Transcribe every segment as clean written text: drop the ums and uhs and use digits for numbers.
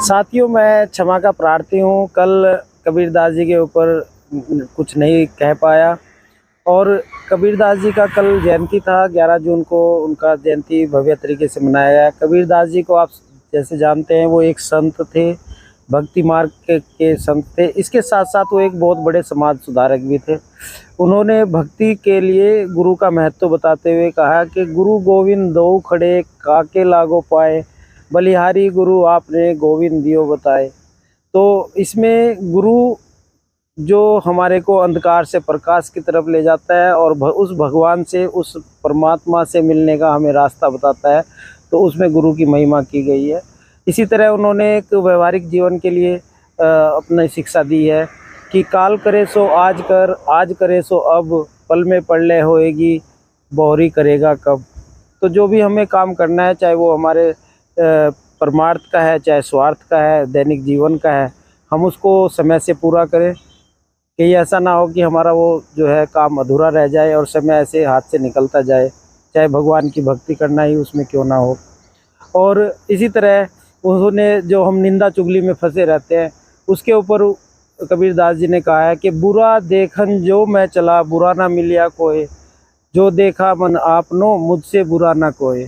साथियों, मैं क्षमा का प्रार्थी हूँ। कल कबीरदास जी के ऊपर कुछ नहीं कह पाया। और कबीरदास जी का कल जयंती था, 11 जून को उनका जयंती भव्य तरीके से मनाया गया। कबीरदास जी को आप जैसे जानते हैं, वो एक संत थे, भक्ति मार्ग के संत थे। इसके साथ साथ वो एक बहुत बड़े समाज सुधारक भी थे। उन्होंने भक्ति के लिए गुरु का महत्व बताते हुए कहा कि गुरु गोविंद दो खड़े, काके लागो पाए, बलिहारी गुरु आपने गोविंद दियो बताए। तो इसमें गुरु जो हमारे को अंधकार से प्रकाश की तरफ ले जाता है और उस भगवान से, उस परमात्मा से मिलने का हमें रास्ता बताता है, तो उसमें गुरु की महिमा की गई है। इसी तरह उन्होंने एक व्यवहारिक जीवन के लिए अपनी शिक्षा दी है कि काल करे सो आज कर, आज करे सो अब, पल में पड़ ले होएगी, बहुरी करेगा कब। तो जो भी हमें काम करना है, चाहे वो हमारे परमार्थ का है, चाहे स्वार्थ का है, दैनिक जीवन का है, हम उसको समय से पूरा करें। कि ऐसा ना हो कि हमारा वो जो है काम अधूरा रह जाए और समय ऐसे हाथ से निकलता जाए, चाहे भगवान की भक्ति करना ही उसमें क्यों ना हो। और इसी तरह उन्होंने, जो हम निंदा चुगली में फंसे रहते हैं, उसके ऊपर कबीरदास जी ने कहा है कि बुरा देखन जो मैं चला, बुरा ना मिलिया कोई, जो देखा मन आपनो, मुझसे बुरा ना कोई।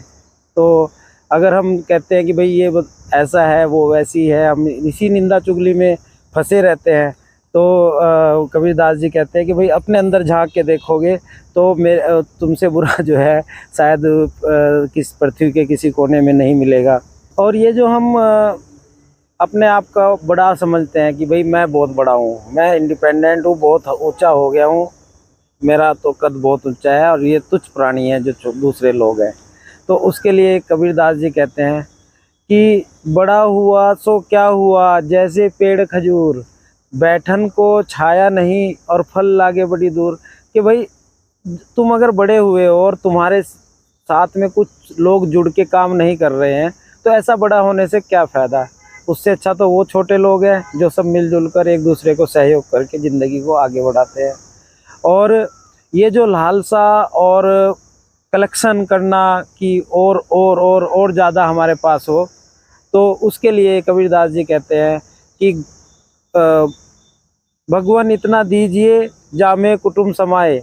तो अगर हम कहते हैं कि भाई ये ऐसा है, वो वैसी है, हम इसी निंदा चुगली में फंसे रहते हैं, तो कबीरदास जी कहते हैं कि भाई अपने अंदर झांक के देखोगे तो तुमसे बुरा जो है शायद किस पृथ्वी के किसी कोने में नहीं मिलेगा। और ये जो हम अपने आप का बड़ा समझते हैं कि भाई मैं बहुत बड़ा हूँ, मैं इंडिपेंडेंट हूँ, बहुत ऊंचा हो गया हूँ, मेरा तो कद बहुत ऊंचा है और ये तुच्छ प्राणी है जो दूसरे लोग हैं। तो उसके लिए कबीरदास जी कहते हैं कि बड़ा हुआ सो क्या हुआ, जैसे पेड़ खजूर, बैठन को छाया नहीं और फल लागे बड़ी दूर। कि भाई तुम अगर बड़े हुए हो और तुम्हारे साथ में कुछ लोग जुड़ के काम नहीं कर रहे हैं, तो ऐसा बड़ा होने से क्या फ़ायदा। उससे अच्छा तो वो छोटे लोग हैं जो सब मिलजुल कर एक दूसरे को सहयोग करके ज़िंदगी को आगे बढ़ाते हैं। और ये जो लालसा और कलेक्शन करना कि और ज़्यादा हमारे पास हो, तो उसके लिए कबीरदास जी कहते हैं कि भगवान इतना दीजिए जामे कुटुंब समाए,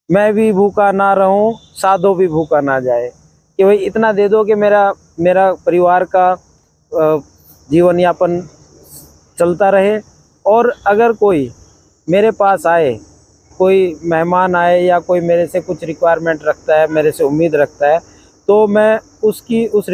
मैं भी भूखा ना रहूं, साधो भी भूखा ना जाए। कि भाई इतना दे दो कि मेरा परिवार का जीवन यापन चलता रहे। और अगर कोई मेरे पास आए, कोई मेहमान आए या कोई मेरे से कुछ रिक्वायरमेंट रखता है, मेरे से उम्मीद रखता है, तो मैं उसकी उस